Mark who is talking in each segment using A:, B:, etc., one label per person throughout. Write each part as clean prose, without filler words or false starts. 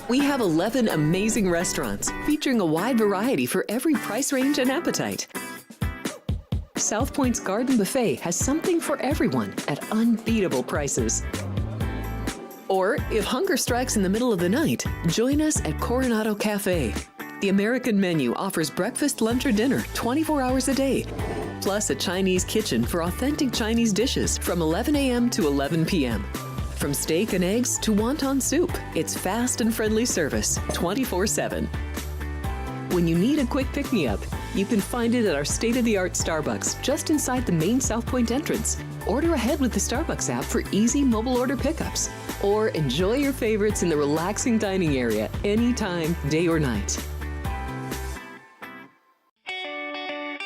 A: We have 11 amazing restaurants featuring a wide variety for every price range and appetite. South Point's Garden Buffet has something for everyone at unbeatable prices. Or, if hunger strikes in the middle of the night, join us at Coronado Cafe. The American menu offers breakfast, lunch, or dinner 24 hours a day, plus a Chinese kitchen for authentic Chinese dishes from 11 a.m. to 11 p.m. From steak and eggs to wonton soup, it's fast and friendly service 24/7. When you need a quick pick-me-up, you can find it at our state-of-the-art Starbucks just inside the main South Point entrance. Order ahead with the Starbucks app for easy mobile order pickups. Or enjoy your favorites in the relaxing dining area anytime, day or night.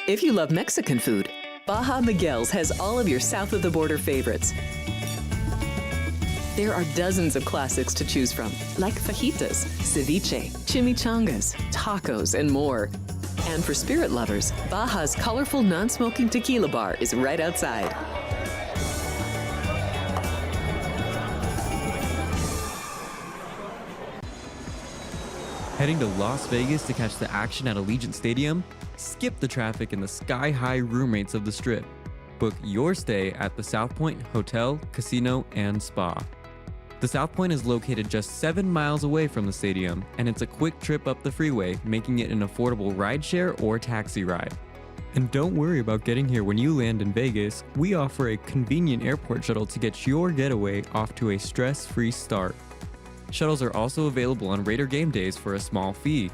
A: If you love Mexican food, Baja Miguel's has all of your south-of-the-border favorites. There are dozens of classics to choose from, like fajitas, ceviche, chimichangas, tacos, and more. And for spirit lovers, Baja's colorful non-smoking tequila bar is right outside.
B: Heading to Las Vegas to catch the action at Allegiant Stadium? Skip the traffic and the sky-high room rates of the Strip. Book your stay at the South Point Hotel, Casino, and Spa. The South Point is located just 7 miles away from the stadium, and it's a quick trip up the freeway, making it an affordable rideshare or taxi ride. And don't worry about getting here when you land in Vegas. We offer a convenient airport shuttle to get your getaway off to a stress-free start. Shuttles are also available on Raider game days for a small fee.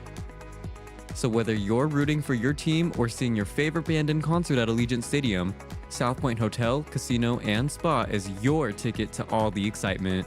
B: So whether you're rooting for your team or seeing your favorite band in concert at Allegiant Stadium, South Point Hotel, Casino, and Spa is your ticket to all the excitement.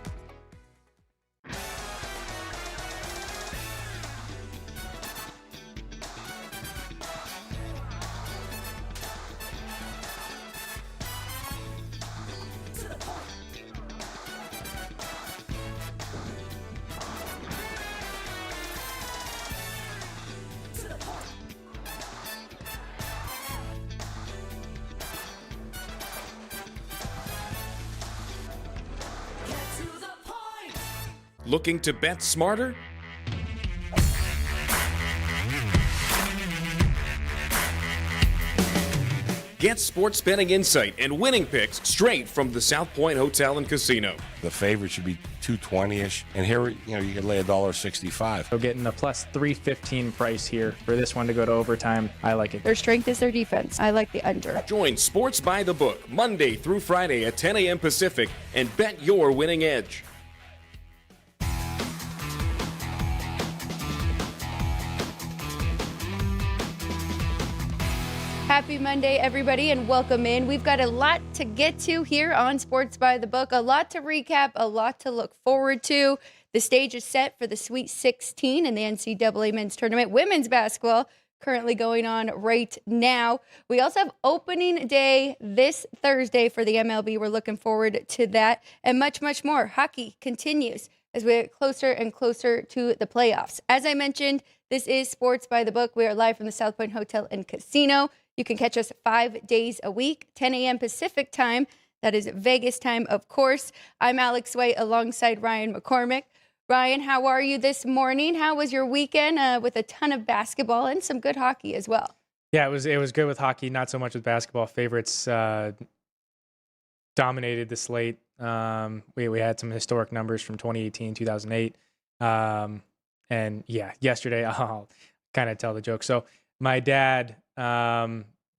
C: Looking to bet smarter? Get sports betting insight and winning picks straight from the South Point Hotel and Casino.
D: The favorite should be 220-ish, and here, you can lay $1.65.
E: So getting a plus 315 price here for this one to go to overtime. I like it.
F: Their strength is their defense. I like the under.
C: Join Sports by the Book Monday through Friday at 10 a.m. Pacific and bet your winning edge.
F: Happy Monday, everybody, and welcome in. We've got a lot to get to here on Sports by the Book, a lot to recap, a lot to look forward to. The stage is set for the Sweet 16 in the NCAA men's tournament. Women's basketball currently going on right now. We also have opening day this Thursday for the MLB. We're looking forward to that and much, much more. Hockey continues as we get closer and closer to the playoffs. As I mentioned, this is Sports by the Book. We are live from the South Point Hotel and Casino. You can catch us 5 days a week, 10 a.m. Pacific time. That is Vegas time, of course. I'm Alex White alongside Ryan McCormick. Ryan, how are you this morning? How was your weekend with a ton of basketball and some good hockey as well?
E: Yeah, it was good with hockey, not so much with basketball. Favorites dominated the slate. We had some historic numbers from 2018, 2008. And yeah, yesterday, I'll kind of tell the joke. So my dad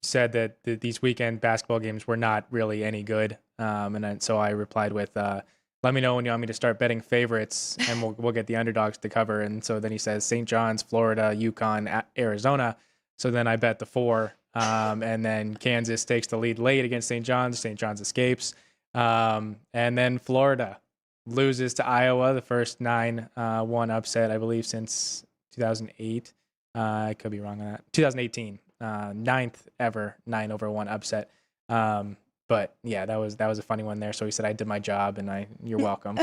E: said that these weekend basketball games were not really any good. So I replied with, let me know when you want me to start betting favorites and we'll get the underdogs to cover. And so then he says St. John's, Florida, UConn, Arizona. So then I bet the 4. And then Kansas takes the lead late against St. John's. St. John's escapes. And then Florida loses to Iowa, the first 9-1 upset, I believe, since 2008. I could be wrong on that. 2018, 9th ever 9-1 upset. But yeah, that was a funny one there. So he said I did my job, and you're welcome.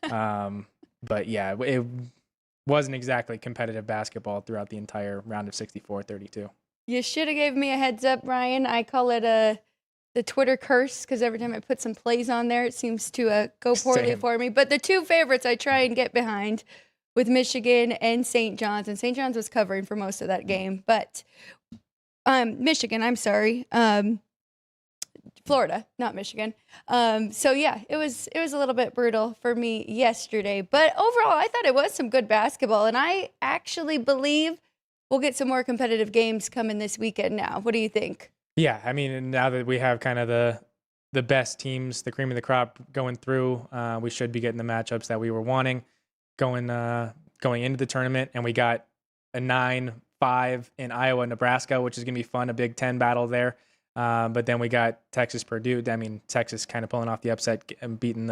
E: But yeah, it wasn't exactly competitive basketball throughout the entire round of 64-32.
F: You should have gave me a heads up, Ryan. I call it the Twitter curse because every time I put some plays on there, it seems to go poorly for me. But the 2 favorites I try and get behind with Michigan and St. John's, and St. John's was covering for most of that game. But Michigan, I'm sorry, Florida, not Michigan. So yeah, it was a little bit brutal for me yesterday. But overall, I thought it was some good basketball, and I actually believe we'll get some more competitive games coming this weekend now. What do you think?
E: Yeah, I mean, now that we have kind of the best teams, the cream of the crop going through, we should be getting the matchups that we were wanting going into the tournament. And we got a 9-5 in Iowa, Nebraska, which is going to be fun, a Big Ten battle there. But then we got Texas, Purdue. I mean, Texas kind of pulling off the upset and beating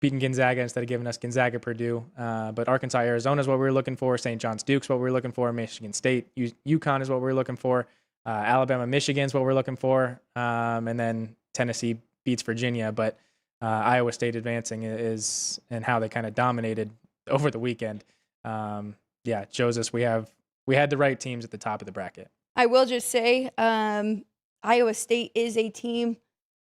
E: Gonzaga instead of giving us Gonzaga, Purdue. But Arkansas, Arizona is what we were looking for. St. John's, Duke's what we were looking for. Michigan State, UConn is what we were looking for. Alabama, Michigan's what we're looking for. And then Tennessee beats Virginia. But Iowa State advancing is, and how they kind of dominated over the weekend. It shows us we had the right teams at the top of the bracket.
F: I will just say, Iowa State is a team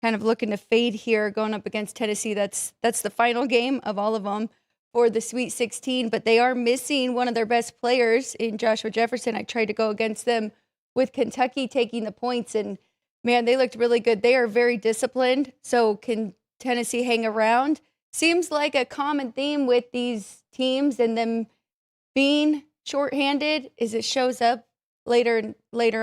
F: kind of looking to fade here, going up against Tennessee. That's the final game of all of them for the Sweet 16, but they are missing one of their best players in Joshua Jefferson. I tried to go against them with Kentucky taking the points, and man, they looked really good. They are very disciplined, so can Tennessee hang around? Seems like a common theme with these teams and them being shorthanded is it shows up later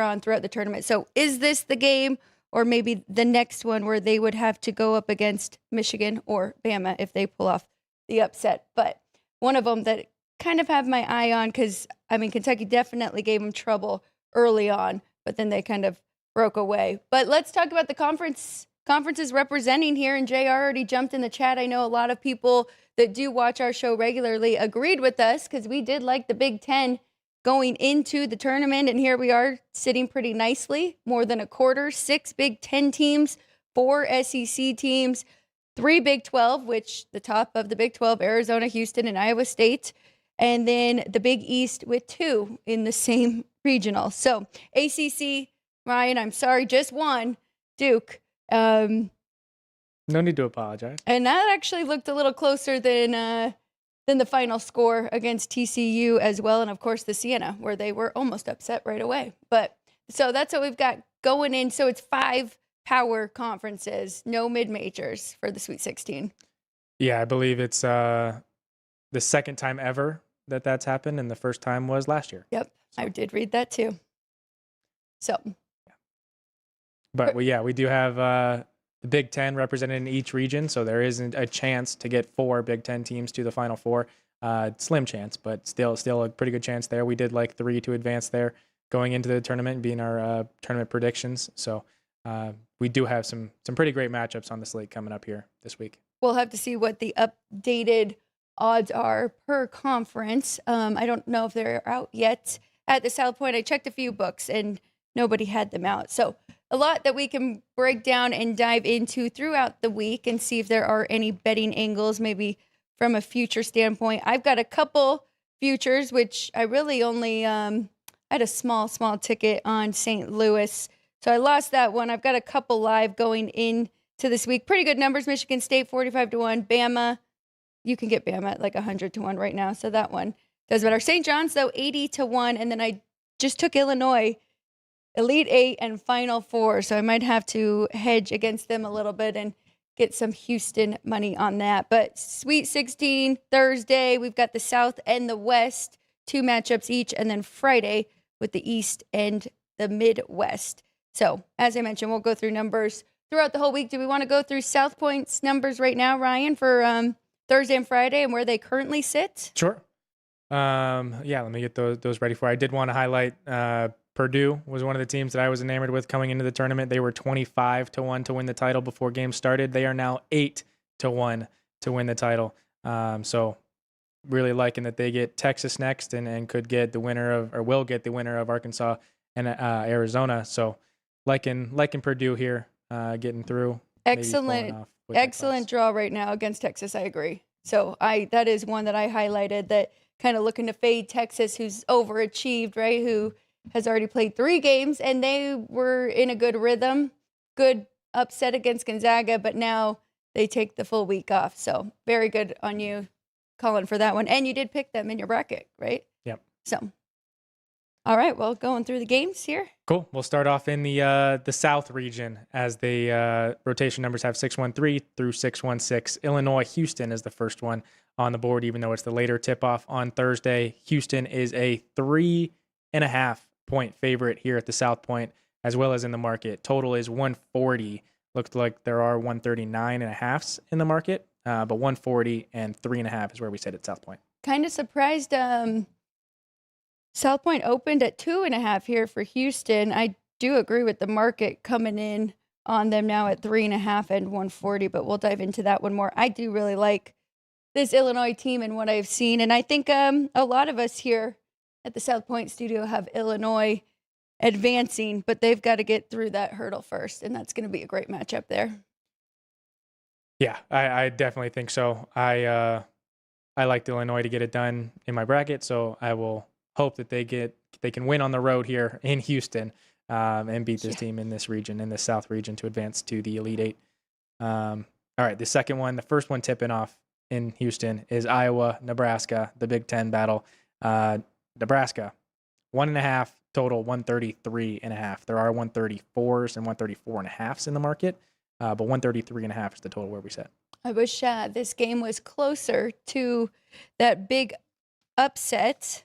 F: on throughout the tournament. So is this the game, or maybe the next one where they would have to go up against Michigan or Bama if they pull off the upset? But one of them that kind of have my eye on, because, I mean, Kentucky definitely gave them trouble early on, but then they kind of broke away. But let's talk about the conferences representing here, and JR already jumped in the chat. I know a lot of people that do watch our show regularly agreed with us because we did like the Big Ten going into the tournament, and here we are sitting pretty nicely, more than a quarter, 6 Big Ten teams, 4 SEC teams, 3 Big 12, which the top of the Big 12, Arizona, Houston, and Iowa State, and then the Big East with 2 in the same regional. So ACC, Ryan, I'm sorry, just 1, Duke.
E: No need to apologize.
F: And that actually looked a little closer than the final score against TCU as well. And of course the Siena, where they were almost upset right away. But so that's what we've got going in. So it's 5 power conferences, no mid-majors for the Sweet 16.
E: Yeah, I believe it's the second time ever that's happened, and the first time was last year.
F: Yep, so. I did read that too. So.
E: But we do have the Big Ten represented in each region, so there isn't a chance to get 4 Big Ten teams to the Final Four. Slim chance, but still a pretty good chance there. We did like 3 to advance there going into the tournament, being our tournament predictions. So we do have some pretty great matchups on the slate coming up here this week.
F: We'll have to see what the updated odds are per conference. I don't know if they're out yet at the South Point. I checked a few books and nobody had them out. So a lot that we can break down and dive into throughout the week and see if there are any betting angles, maybe from a future standpoint. I've got a couple futures, which I really only had a small ticket on St. Louis. So I lost that one. I've got a couple live going into this week. Pretty good numbers. Michigan State, 45-1. Bama, you can get Bama at like 100-1 right now. So that one does better. St. John's, though, 80-1. And then I just took Illinois, Elite 8 and Final 4. So I might have to hedge against them a little bit and get some Houston money on that. But Sweet 16, Thursday, we've got the South and the West, 2 matchups each. And then Friday with the East and the Midwest. So as I mentioned, we'll go through numbers throughout the whole week. Do we want to go through South Point's numbers right now, Ryan, for Thursday and Friday and where they currently sit?
E: Sure. Let me get those ready for you. I did want to highlight Purdue was one of the teams that I was enamored with coming into the tournament. They were 25-1 to win the title before games started. They are now 8-1 to win the title. So really liking that they get Texas next and could get the winner of, or will get the winner of Arkansas and Arizona. So liking Purdue here, getting through.
F: Excellent draw right now against Texas. I agree. So that is one that I highlighted, that kind of looking to fade Texas, who's overachieved, right? Who has already played 3 games, and they were in a good rhythm, good upset against Gonzaga, but now they take the full week off. So very good on you calling for that one. And you did pick them in your bracket, right?
E: Yep.
F: So, all right. Well, going through the games here.
E: Cool. We'll start off in the South region as the rotation numbers have 613 through 616. Illinois, Houston is the first one on the board, even though it's the later tip-off on Thursday. Houston is a 3.5-point favorite here at the South Point, as well as in the market. Total is 140. Looks like there are 139.5s in the market, but 140 and 3.5 is where we sit at South Point.
F: Kind of surprised. South Point opened at 2.5 here for Houston. I do agree with the market coming in on them now at 3.5 and 140, but we'll dive into that one more. I do really like this Illinois team and what I've seen, and I think a lot of us here at the South Point studio have Illinois advancing, but they've got to get through that hurdle first, and that's going to be a great matchup there.
E: Yeah, I definitely think so. I liked Illinois to get it done in my bracket, so I will hope that they can win on the road here in Houston and beat this team in this region, in the South region, to advance to the Elite Eight. All right, the second one, the first one tipping off in Houston is Iowa, Nebraska, the Big Ten battle. Nebraska, 1.5 total, 133.5. There are 134s and 134.5s in the market, but 133.5 is the total where we sit.
F: I wish this game was closer to that big upset,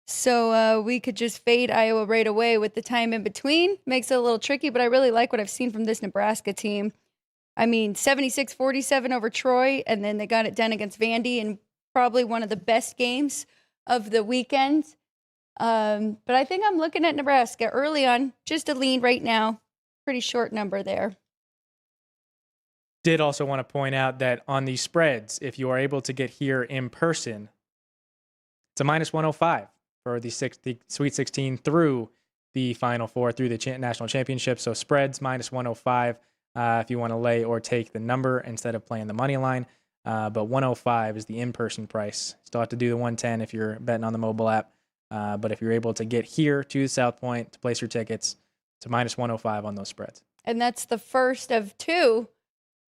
F: so we could just fade Iowa right away with the time in between. Makes it a little tricky, but I really like what I've seen from this Nebraska team. I mean, 76-47 over Troy, and then they got it done against Vandy in probably one of the best games of the weekend. But I think I'm looking at Nebraska early on, just a lean right now. Pretty short number there.
E: Did also want to point out that on these spreads, if you are able to get here in person, it's a minus 105 for the Sweet 16 through the Final Four, through the national championship. So spreads minus 105 if you want to lay or take the number instead of playing the money line. But 105 is the in-person price. Still have to do the 110 if you're betting on the mobile app. But if you're able to get here to South Point to place your tickets, it's a minus 105 on those spreads.
F: And that's the first of two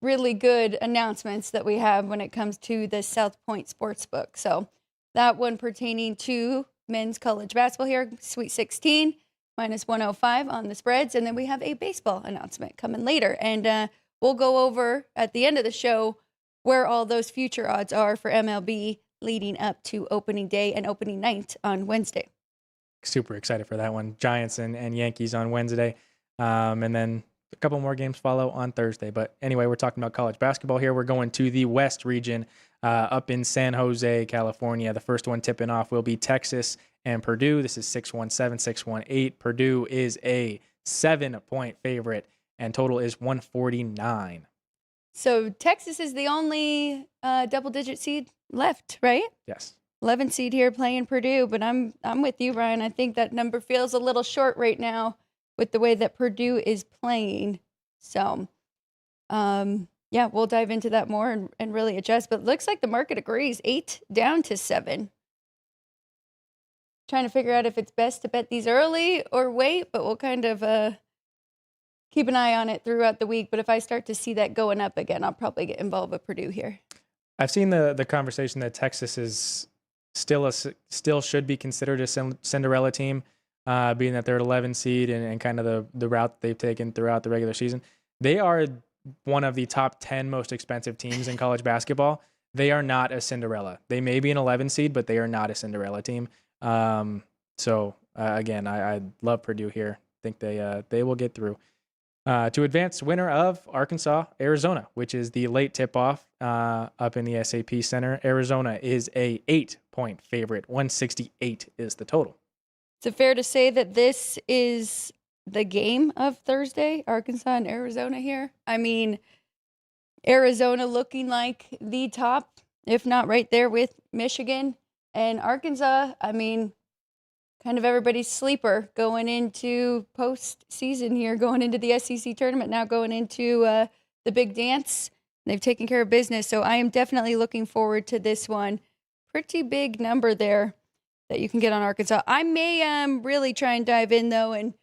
F: really good announcements that we have when it comes to the South Point Sportsbook. So that one pertaining to men's college basketball here, Sweet 16, minus 105 on the spreads. And then we have a baseball announcement coming later. And we'll go over at the end of the show where all those future odds are for MLB leading up to opening day and opening night on Wednesday.
E: Super excited for that one. Giants and Yankees on Wednesday. And then a couple more games follow on Thursday. But anyway, we're talking about college basketball here. We're going to the West region up in San Jose, California. The first one tipping off will be Texas and Purdue. This is 617, 618. Purdue is a 7-point favorite, and total is 149.
F: So Texas is the only double-digit seed left, right?
E: Yes.
F: 11 seed here playing Purdue, but I'm with you, Ryan. I think that number feels a little short right now with the way that Purdue is playing. So, yeah, we'll dive into that more and really adjust. But it looks like the market agrees. 8 down to 7. Trying to figure out if it's best to bet these early or wait, but we'll kind of keep an eye on it throughout the week. But if I start to see that going up again, I'll probably get involved with Purdue here.
E: I've seen the conversation that Texas is still should be considered a Cinderella team, being that they're an 11 seed and kind of the route that they've taken throughout the regular season. They are one of the top 10 most expensive teams in college basketball. They are not a Cinderella. They may be an 11 seed, but they are not a Cinderella team. So again, I love Purdue here. I think they will get through. To advance, winner of Arkansas, Arizona, which is the late tip-off up in the SAP Center. Arizona is a 8-point favorite. 168 is the total.
F: Is it fair to say that this is the game of Thursday, Arkansas and Arizona here? I mean, Arizona looking like the top, if not right there with Michigan. And Arkansas, I mean, kind of everybody's sleeper going into postseason here, going into the SEC tournament, now going into the big dance. They've taken care of business. So I am definitely looking forward to this one. Pretty big number there that you can get on Arkansas. I may really try and dive in, though, and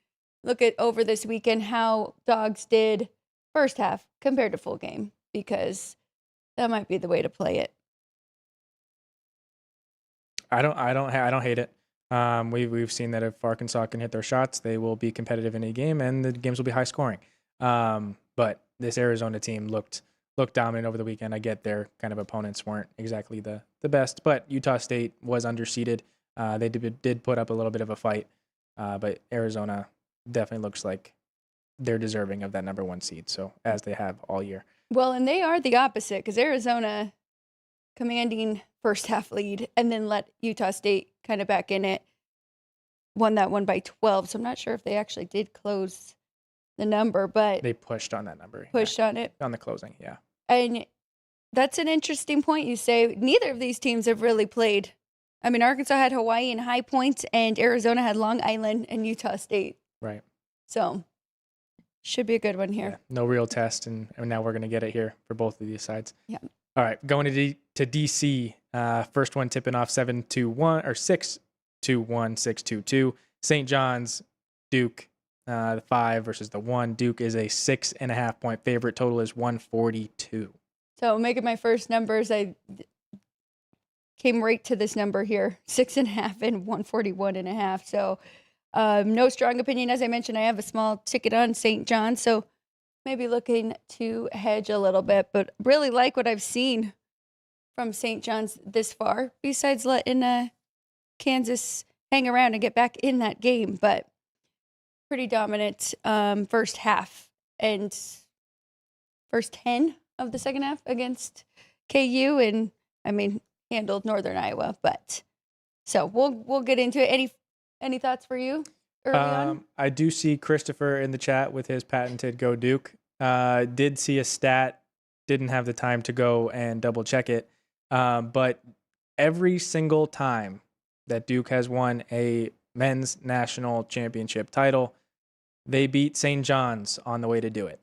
F: look at over this weekend how dogs did first half compared to full game, because that might be the way to play it.
E: I don't hate it. We've seen that if Arkansas can hit their shots, they will be competitive in a game, and the games will be high scoring. But this Arizona team looked dominant over the weekend. I get their kind of opponents weren't exactly the best, but Utah State was underseeded. They did put up a little bit of a fight, but Arizona definitely looks like they're deserving of that number 1 seed. So as they have all year.
F: Well, and they are the opposite because Arizona commanding first half lead and then let Utah State kind of back in it, won that one by 12. So I'm not sure if they actually did close the number, but
E: They pushed on that number.
F: pushed on it.
E: On the closing, yeah.
F: And that's an interesting point you say. Neither of these teams have really played. I mean, Arkansas had Hawaii and High Point, and Arizona had Long Island and Utah State.
E: Right.
F: So should be a good one here.
E: Yeah, no real test, and now we're going to get it here for both of these sides.
F: Yeah.
E: All right, going to DC. First one tipping off 7-1 or 6-1, 6-2-2. St. John's, Duke, the 5 versus the 1. Duke is a 6.5 point favorite. Total is 142.
F: So making my first numbers, I came right to this number here, 6.5 and 141.5. So no strong opinion. As I mentioned, I have a small ticket on St. John, so maybe looking to hedge a little bit, but really like what I've seen from St. John's this far, besides letting Kansas hang around and get back in that game. But pretty dominant first half and first 10 of the second half against KU, and I mean handled Northern Iowa. But so we'll get into it. Any thoughts for you early on?
E: I do see Christopher in the chat with his patented Go Duke. Did see a stat, didn't have the time to go and double check it. But every single time that Duke has won a men's national championship title, they beat St. John's on the way to do it.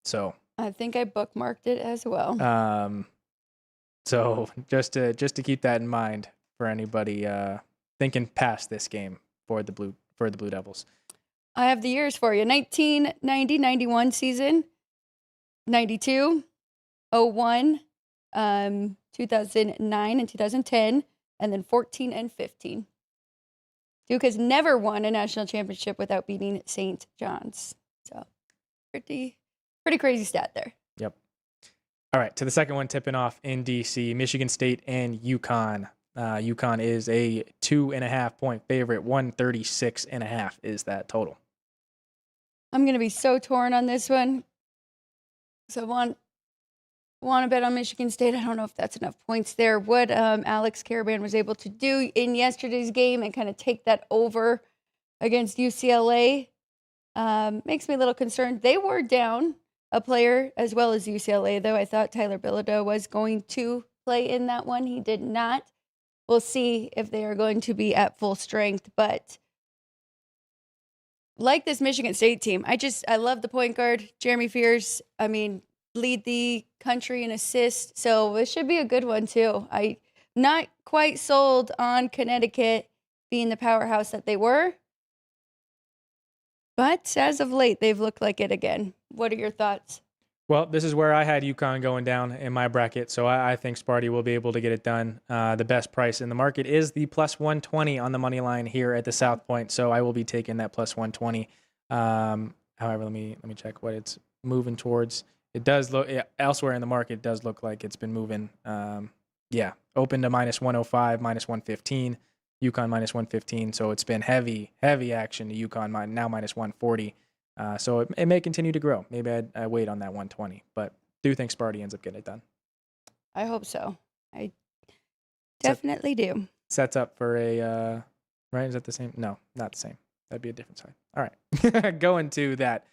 E: So
F: I think I bookmarked it as well.
E: So just to keep that in mind for anybody thinking past this game for the Blue Devils.
F: I have the years for you. 1990-91 season, 92, 01, 2009 and 2010, and then 14 and 15. Duke has never won a national championship without beating St. John's. So pretty crazy stat there.
E: Yep. All right, to the second one tipping off in DC, Michigan State and UConn. UConn is a 2.5 point favorite. 136.5 is that total.
F: I'm going to be so torn on this one. So I want to bet on Michigan State. I don't know if that's enough points there. What Alex Caravan was able to do in yesterday's game and kind of take that over against UCLA makes me a little concerned. They were down a player as well as UCLA, though. I thought Tyler Bilodeau was going to play in that one. He did not. We'll see if they are going to be at full strength. But like this Michigan State team, I love the point guard, Jeremy Fears. I mean, lead the country in assists. So this should be a good one, too. I'm not quite sold on Connecticut being the powerhouse that they were. But as of late, they've looked like it again. What are your thoughts?
E: Well, this is where I had UConn going down in my bracket, so I think Sparty will be able to get it done. The best price in the market is the plus 120 on the money line here at the South Point, so I will be taking that plus 120. However, let me check what it's moving towards. It does look elsewhere in the market. It does look like it's been moving. Open to minus 105, minus 115. UConn minus 115, so it's been heavy action to UConn now minus 140. So it may continue to grow. Maybe I wait on that 120, but do think Sparty ends up getting it done.
F: I hope so. I definitely do.
E: Sets up for a, right? Is that the same? No, not the same. That'd be a different side. All right. Going to that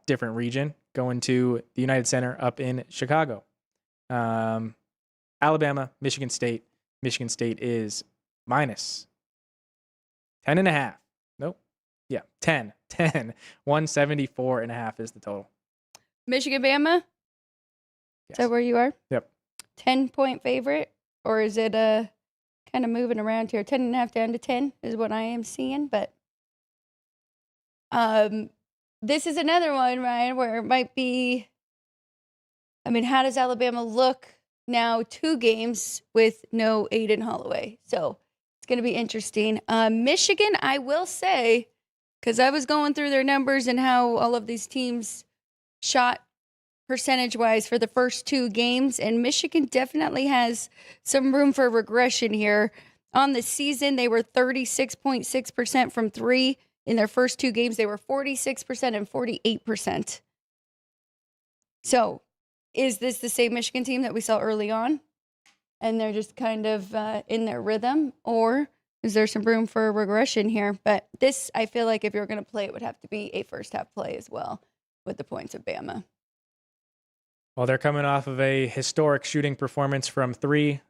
E: different region, going to the United Center up in Chicago. Alabama, Michigan State. Michigan State is minus 10.5. Nope. Yeah, 10. 174.5 is the total.
F: Michigan, Bama? Is that where you are?
E: Yep.
F: 10-point favorite? Or is it kind of moving around here? 10.5 down to 10 is what I am seeing. But this is another one, Ryan, where it might be, I mean, how does Alabama look now 2 games with no Aiden Holloway? So It's going to be interesting. Michigan, I will say, because I was going through their numbers and how all of these teams shot percentage-wise for the first 2 games, and Michigan definitely has some room for regression here. On the season, they were 36.6% from 3. In their first 2 games, they were 46% and 48%. So, is this the same Michigan team that we saw early on? And they're just kind of in their rhythm? Or is there some room for regression here? But this, I feel like if you're going to play, it would have to be a first-half play as well with the points of Bama.
E: Well, they're coming off of a historic shooting performance from 3,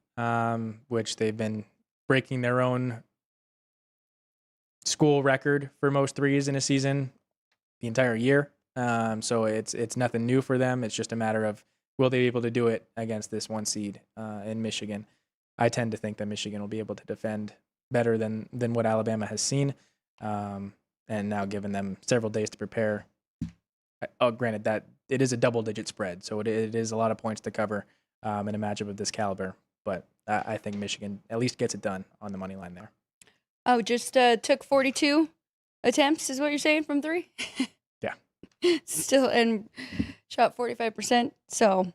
E: which they've been breaking their own school record for most threes in a season the entire year. So it's nothing new for them. It's just a matter of will they be able to do it against this 1 seed in Michigan. I tend to think that Michigan will be able to defend better than what Alabama has seen, and now given them several days to prepare. Granted that it is a double-digit spread, so it is a lot of points to cover in a matchup of this caliber. But I think Michigan at least gets it done on the money line there.
F: Oh, just took 42 attempts is what you're saying from 3?
E: Yeah.
F: Still, and shot 45%. So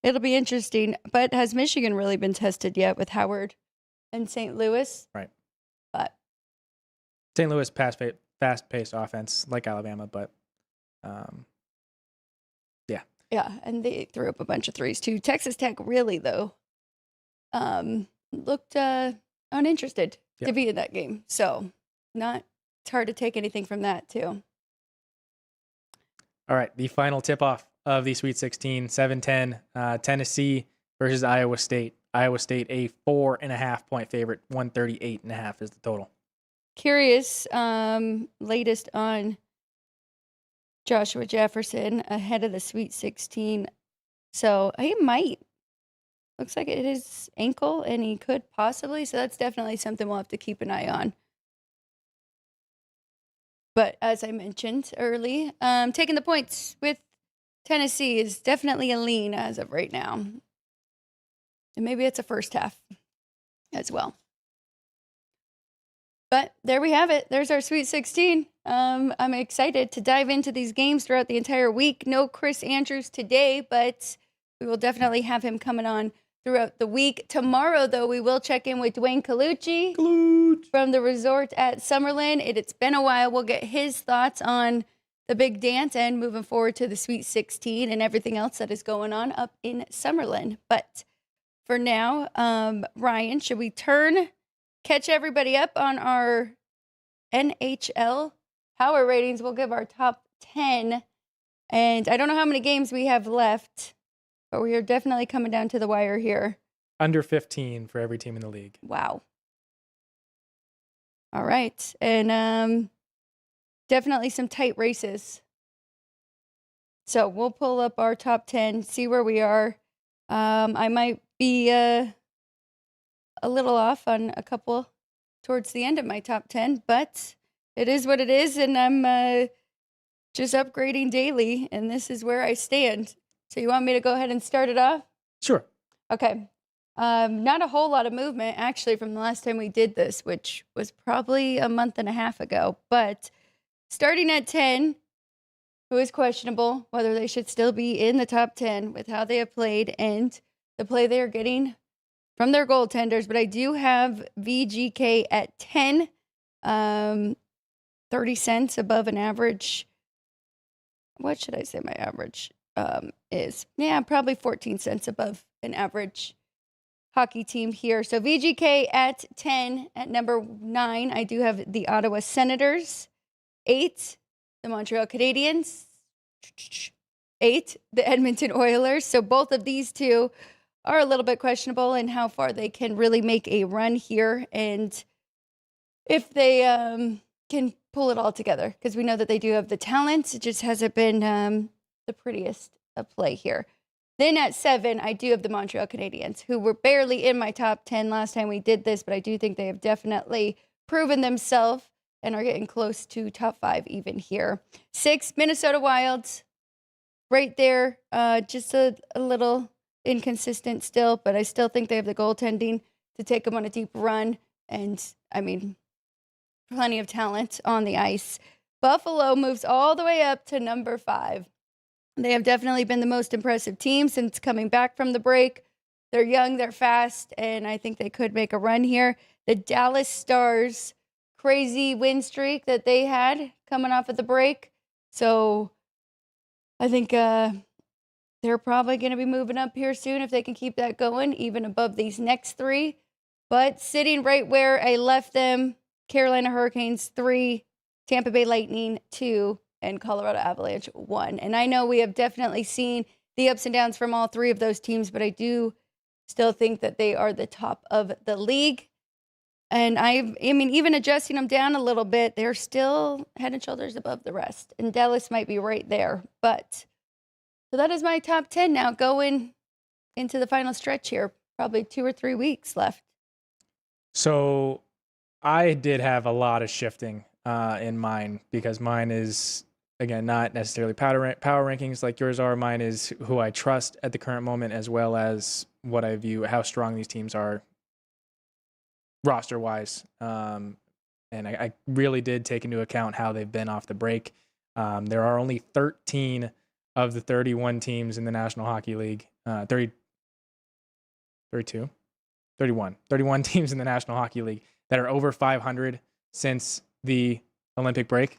F: it'll be interesting. But has Michigan really been tested yet with Howard and St. Louis?
E: Right.
F: But
E: St. Louis fast-paced offense like Alabama, but yeah.
F: Yeah, and they threw up a bunch of threes too. Texas Tech really, though, looked uninterested to be in that game. So it's hard to take anything from that too.
E: All right, the final tip-off of the Sweet 16, 7-10, Tennessee versus Iowa State. Iowa State a 4.5-point favorite, 138.5 is the total.
F: Curious, latest on Joshua Jefferson ahead of the Sweet 16. So he might. Looks like it is ankle, and he could possibly. So that's definitely something we'll have to keep an eye on. But as I mentioned early, taking the points with Tennessee is definitely a lean as of right now. And maybe it's a first half as well. But there we have it. There's our Sweet 16. I'm excited to dive into these games throughout the entire week. No Chris Andrews today, but we will definitely have him coming on throughout the week. Tomorrow, though, we will check in with Dwayne Colucci from the resort at Summerlin. It's been a while. We'll get his thoughts on the big dance and moving forward to the Sweet 16 and everything else that is going on up in Summerlin. But for now, Ryan, should we catch everybody up on our NHL power ratings? We'll give our top 10. And I don't know how many games we have left, but we are definitely coming down to the wire here.
E: Under 15 for every team in the league.
F: Wow. All right. And definitely some tight races. So we'll pull up our top 10, see where we are. I might be a little off on a couple towards the end of my top 10, but it is what it is, and I'm just upgrading daily, and this is where I stand. So you want me to go ahead and start it off?
E: Sure.
F: Okay. Not a whole lot of movement, actually, from the last time we did this, which was probably a month and a half ago. But starting at 10, who is questionable whether they should still be in the top 10 with how they have played and the play they are getting from their goaltenders. But I do have VGK at 10, 30 cents above an average. What should I say my average is? Yeah, probably 14 cents above an average hockey team here. So VGK at 10. At number 9, I do have the Ottawa Senators. 8, the Montreal Canadiens. 8, the Edmonton Oilers. So both of these two are a little bit questionable in how far they can really make a run here and if they can pull it all together, because we know that they do have the talent. It just hasn't been the prettiest of play here. Then at 7, I do have the Montreal Canadiens, who were barely in my top 10 last time we did this, but I do think they have definitely proven themselves and are getting close to top 5 even here. 6, Minnesota Wild, right there, just a little inconsistent still, but I still think they have the goaltending to take them on a deep run. And I mean, plenty of talent on the ice. Buffalo moves all the way up to number 5. They have definitely been the most impressive team since coming back from the break. They're young, they're fast, and I think they could make a run here. The Dallas Stars, crazy win streak that they had coming off of the break. So I think they're probably going to be moving up here soon if they can keep that going, even above these next 3. But sitting right where I left them, Carolina Hurricanes 3, Tampa Bay Lightning 2, and Colorado Avalanche 1. And I know we have definitely seen the ups and downs from all 3 of those teams, but I do still think that they are the top of the league. And I mean, even adjusting them down a little bit, they're still head and shoulders above the rest. And Dallas might be right there. But so that is my top 10 now going into the final stretch here. Probably 2 or 3 weeks left.
E: So I did have a lot of shifting in mine because mine is, again, not necessarily power rankings like yours are. Mine is who I trust at the current moment, as well as what I view, how strong these teams are roster-wise. And I really did take into account how they've been off the break. There are only 13 of the 31 teams in the National Hockey League, 31 teams in the National Hockey League that are over 500 since the Olympic break.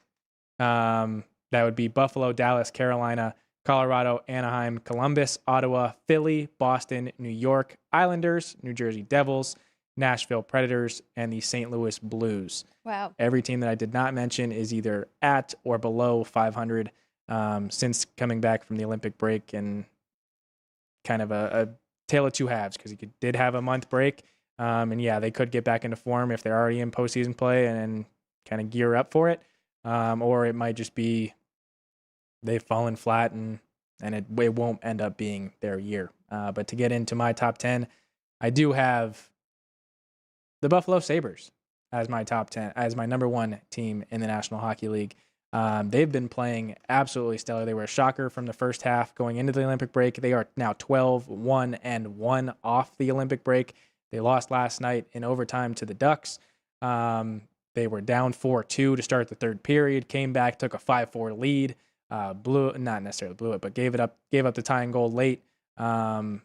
E: That would be Buffalo, Dallas, Carolina, Colorado, Anaheim, Columbus, Ottawa, Philly, Boston, New York, Islanders, New Jersey Devils, Nashville Predators, and the St. Louis Blues.
F: Wow.
E: Every team that I did not mention is either at or below 500 since coming back from the Olympic break, and kind of a tale of two halves because he did have a month break. And yeah, they could get back into form if they're already in postseason play and kind of gear up for it. Or it might just be they've fallen flat and it won't end up being their year. But to get into my top 10, I do have the Buffalo Sabres as my top 10, as my number 1 team in the National Hockey League. They've been playing absolutely stellar. They were a shocker from the first half going into the Olympic break. They are now 12-1-1 off the Olympic break. They lost last night in overtime to the Ducks. They were down 4-2 to start the third period, came back, took a 5-4 lead, not necessarily blew it, but gave up the tying goal late. So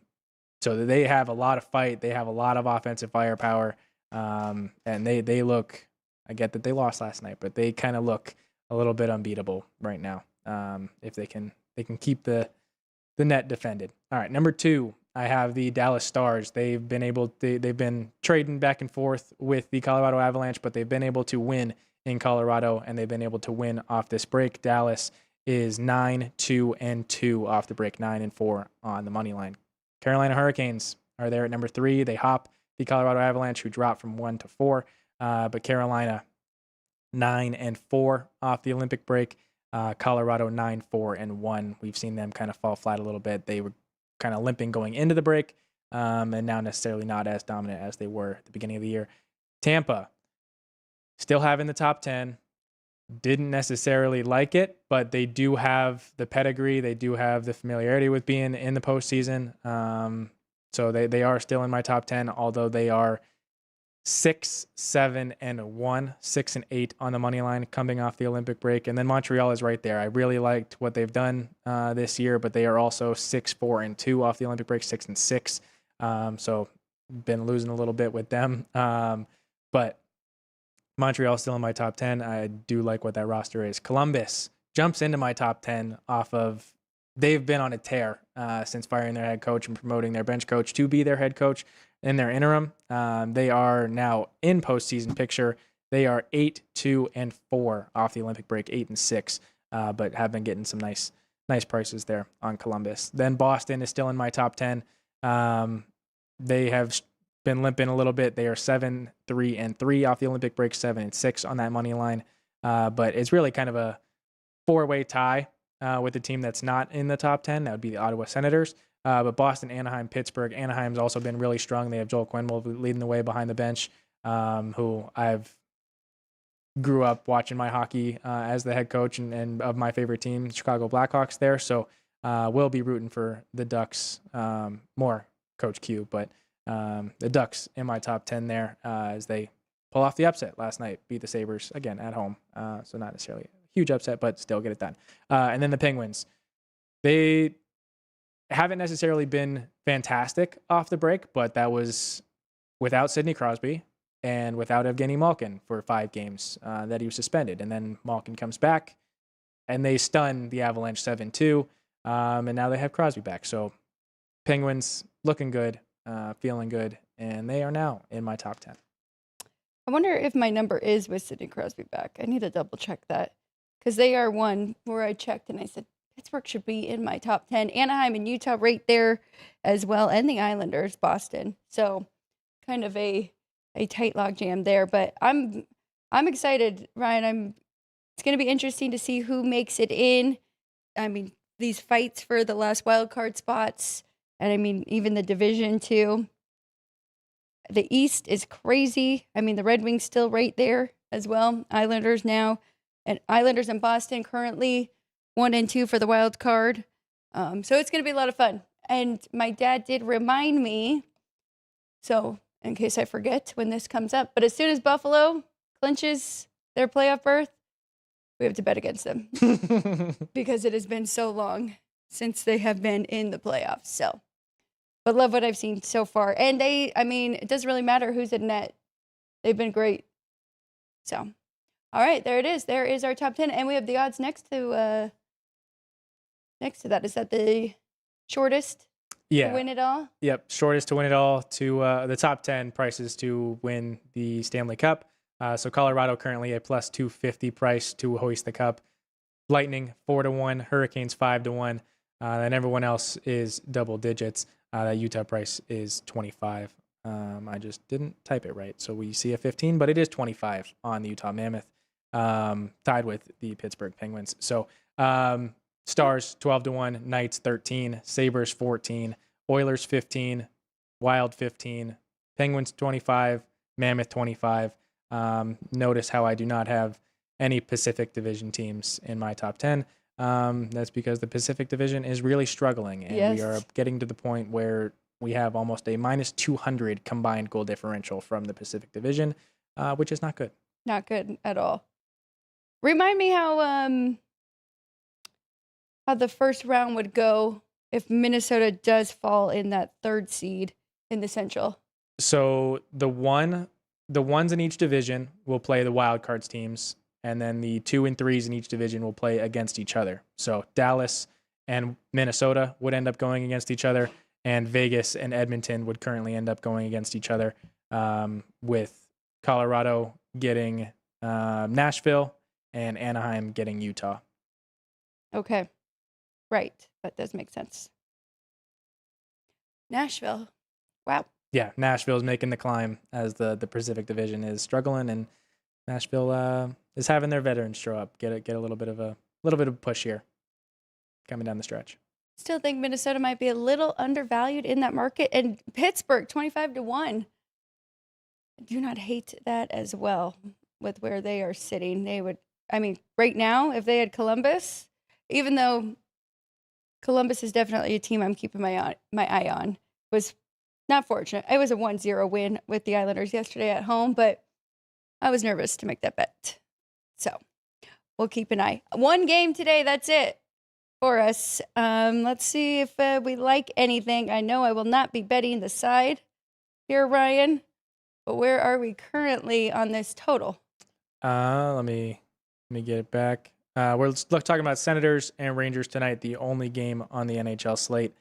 E: they have a lot of fight. They have a lot of offensive firepower. And they look, I get that they lost last night, but they kind of look a little bit unbeatable right now. If they can keep the net defended. All right, number 2, I have the Dallas Stars. They've been trading back and forth with the Colorado Avalanche, but they've been able to win in Colorado, and they've been able to win off this break. Dallas is 9-2-2 off the break, 9-4 on the money line. Carolina Hurricanes are there at number 3. They hop the Colorado Avalanche, who dropped from 1 to 4, but Carolina 9-4 off the Olympic break. Colorado 9-4-1. We've seen them kind of fall flat a little bit. They were kind of limping going into the break, and now necessarily not as dominant as they were at the beginning of the year. Tampa still having the top 10. Didn't necessarily like it, but they do have the pedigree. They do have the familiarity with being in the postseason. So they are still in my top 10, although they are 6-7-1, 6-8 on the money line coming off the Olympic break. And then Montreal is right there. I really liked what they've done this year, but they are also 6-4-2 off the Olympic break, 6-6. So been losing a little bit with them. But Montreal is still in my top 10. I do like what that roster is. Columbus jumps into my top 10 off of, they've been on a tear since firing their head coach and promoting their bench coach to be their head coach in their interim. They are now in postseason picture. They are 8-2-4 off the Olympic break, 8-6, but have been getting some nice prices there on Columbus. Then Boston is still in my top 10. They have been limping a little bit. They are 7-3-3 off the Olympic break, 7-6 on that money line. But it's really kind of a 4-way tie with the team that's not in the top 10. That would be the Ottawa Senators. But Boston, Anaheim, Pittsburgh. Anaheim's also been really strong. They have Joel Quenneville leading the way behind the bench, who I've grew up watching my hockey as the head coach and of my favorite team, Chicago Blackhawks there. So we'll be rooting for the Ducks, more Coach Q, but the Ducks in my top 10 there as they pull off the upset last night, beat the Sabres again at home. So not necessarily a huge upset, but still get it done. And then the Penguins, they haven't necessarily been fantastic off the break, but that was without Sidney Crosby and without Evgeny Malkin for 5 games that he was suspended. And then Malkin comes back, and they stun the Avalanche 7-2, and now they have Crosby back. So Penguins looking good, feeling good, and they are now in my top 10.
F: I wonder if my number is with Sidney Crosby back. I need to double check that because they are one where I checked and I said Pittsburgh should be in my top 10. Anaheim and Utah right there as well, and the Islanders, Boston. So kind of a tight log jam there, but I'm excited, Ryan. It's going to be interesting to see who makes it in. I mean, these fights for the last wild card spots, and I mean even the division too. The East is crazy. I mean, the Red Wings still right there as well. Islanders now, and Islanders and Boston currently 1 and 2 for the wild card. So it's going to be a lot of fun. And my dad did remind me, so in case I forget when this comes up, but as soon as Buffalo clinches their playoff berth, we have to bet against them because it has been so long since they have been in the playoffs. So, but love what I've seen so far. And it doesn't really matter who's in net. They've been great. So, all right, there it is. There is our top 10. And we have the odds next to that. Is that the shortest to win it all?
E: Yep, shortest to win it all, to the top 10 prices to win the Stanley Cup. So Colorado currently a plus 250 price to hoist the cup. Lightning 4-1, Hurricanes 5-1, and everyone else is double digits. That Utah price is 25. I just didn't type it right, so we see a 15, but it is 25 on the Utah Mammoth, tied with the Pittsburgh Penguins. So Stars 12-1, Knights 13, Sabres 14, Oilers 15, Wild 15, Penguins 25, Mammoth 25. Notice how I do not have any Pacific Division teams in my top 10. That's because the Pacific Division is really struggling, and we are getting to the point where we have almost a minus 200 combined goal differential from the Pacific Division, which is not good.
F: Not good at all. Remind me how the first round would go if Minnesota does fall in that 3rd seed in the Central.
E: So the ones in each division will play the wild cards teams, and then the 2 and 3s in each division will play against each other. So Dallas and Minnesota would end up going against each other, and Vegas and Edmonton would currently end up going against each other, with Colorado getting Nashville and Anaheim getting Utah.
F: Okay. Right. That does make sense. Nashville. Wow.
E: Yeah, Nashville is making the climb as the Pacific Division is struggling, and Nashville is having their veterans show up, get a little bit of a push here, coming down the stretch.
F: Still think Minnesota might be a little undervalued in that market, and Pittsburgh 25-1. I do not hate that as well with where they are sitting. They would, right now, if they had Columbus, even though Columbus is definitely a team I'm keeping my eye on, was not fortunate. It was a 1-0 win with the Islanders yesterday at home, but I was nervous to make that bet. So we'll keep an eye. 1 game today, that's it for us. Let's see if we like anything. I know I will not be betting the side here, Ryan, but where are we currently on this total?
E: Let me get it back. We're talking about Senators and Rangers tonight, the only game on the NHL slate.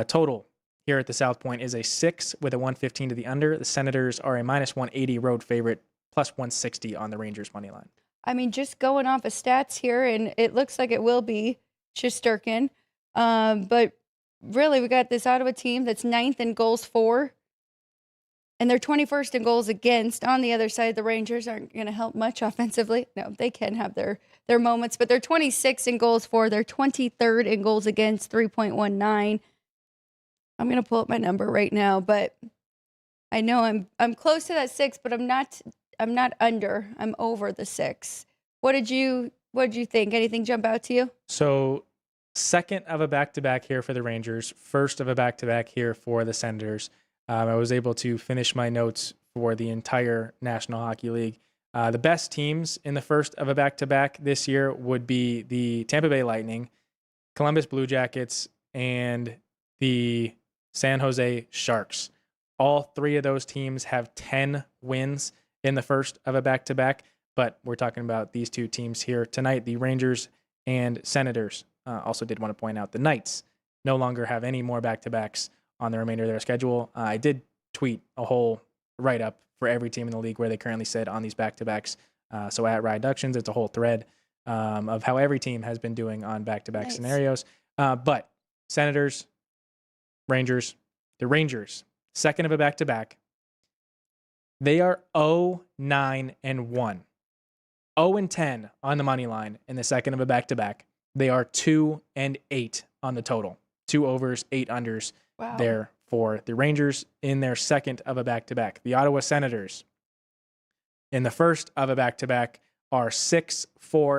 E: Total here at the South Point is a 6 with a 115 to the under. The Senators are a minus 180 road favorite, plus 160 on the Rangers money line.
F: Just going off of stats here, and it looks like it will be Shesterkin. But really, we got this Ottawa team that's 9th in goals for, and they're 21st in goals against. On the other side, the Rangers aren't going to help much offensively. No, they can have their moments, but they're 26th in goals for. They're 23rd in goals against, 3.19. I'm going to pull up my number right now, but I know I'm close to that 6, but I'm not under. I'm over the 6. What did you think? Anything jump out to you?
E: So, second of a back-to-back here for the Rangers, first of a back-to-back here for the Senators. I was able to finish my notes for the entire National Hockey League. The best teams in the first of a back-to-back this year would be the Tampa Bay Lightning, Columbus Blue Jackets, and the San Jose Sharks. All three of those teams have 10 wins in the first of a back-to-back, but we're talking about these two teams here tonight, the Rangers and Senators. Also did want to point out the Knights no longer have any more back-to-backs on the remainder of their schedule. I did tweet a whole write-up for every team in the league where they currently sit on these back-to-backs. So at Reductions, it's a whole thread of how every team has been doing on back-to-back scenarios. But Senators, Rangers, the Rangers, second of a back-to-back. They are 0-9-1. 0-10 on the money line in the second of a back-to-back. They are 2-8 on the total. 2 overs, 8 unders there for the Rangers in their second of a back-to-back. The Ottawa Senators in the first of a back-to-back are 6-4-1,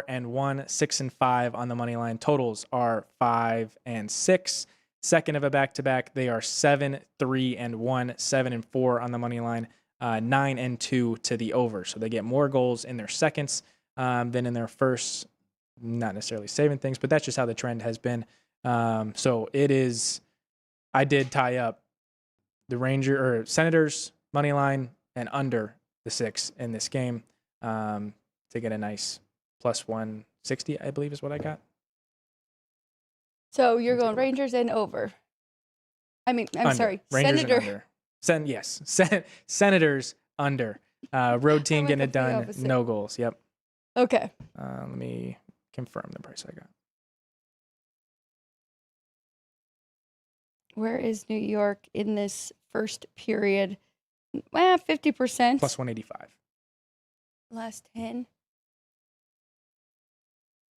E: 6-5 on the money line. Totals are 5-6. Second of a back-to-back, they are 7-3-1, 7-4 on the money line, 9-2 to the over. So they get more goals in their seconds than in their first. Not necessarily saving things, but that's just how the trend has been. So it is. I did tie up the Senators money line and under the 6 in this game to get a nice plus 160, I believe is what I got.
F: So you're going Rangers and over. I'm sorry,
E: Rangers
F: Senator.
E: And under. Senators under. Road team getting it done. No goals. Yep.
F: Okay.
E: Let me confirm the price I got.
F: Where is New York in this first period? 50%.
E: Plus 185.
F: Last 10.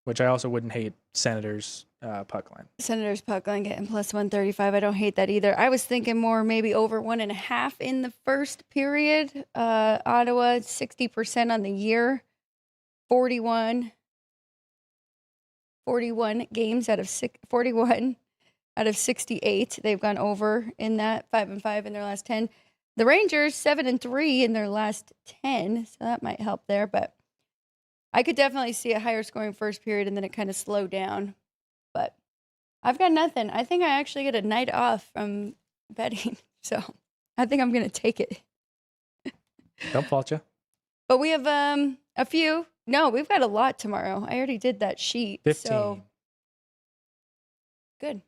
E: Which I also wouldn't hate Senators puck line.
F: Senators puck line getting plus 135. I don't hate that either. I was thinking more maybe over 1.5 in the first period. Ottawa, 60% on the year. 41 games out of 41 out of 68. They've gone over in that 5-5 in their last 10. The Rangers 7-3 in their last 10. So that might help there, but I could definitely see a higher scoring first period and then it kind of slowed down. But I've got nothing. I think I actually get a night off from betting. So I think I'm going to take it.
E: Don't fault you.
F: But we have a few. No, we've got a lot tomorrow. I already did that sheet.
E: 15.
F: So good.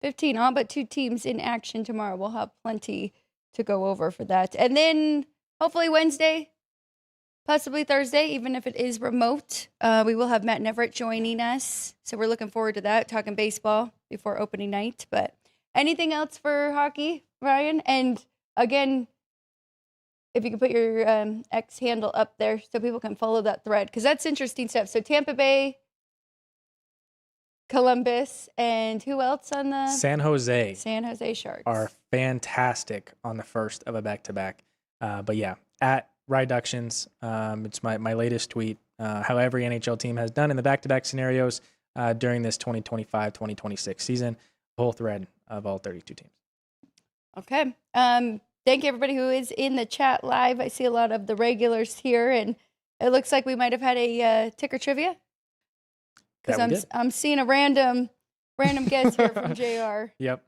F: 15. All but 2 teams in action tomorrow. We'll have plenty to go over for that. And then hopefully Wednesday, possibly Thursday, even if it is remote, we will have Matt and Everett joining us. So we're looking forward to that, talking baseball before opening night. But anything else for hockey, Ryan? And again, if you could put your X handle up there so people can follow that thread, because that's interesting stuff. So Tampa Bay, Columbus, and who else on the
E: San Jose
F: Sharks
E: are fantastic on the first of a back-to-back. But yeah, at Reductions, it's my latest tweet, how every NHL team has done in the back-to-back scenarios during this 2025-2026 season. Whole thread of all 32 teams.
F: Okay. Thank you, everybody who is in the chat live. I see a lot of the regulars here, and it looks like we might have had a ticker trivia. Because I'm seeing a random guess here from JR.
E: Yep.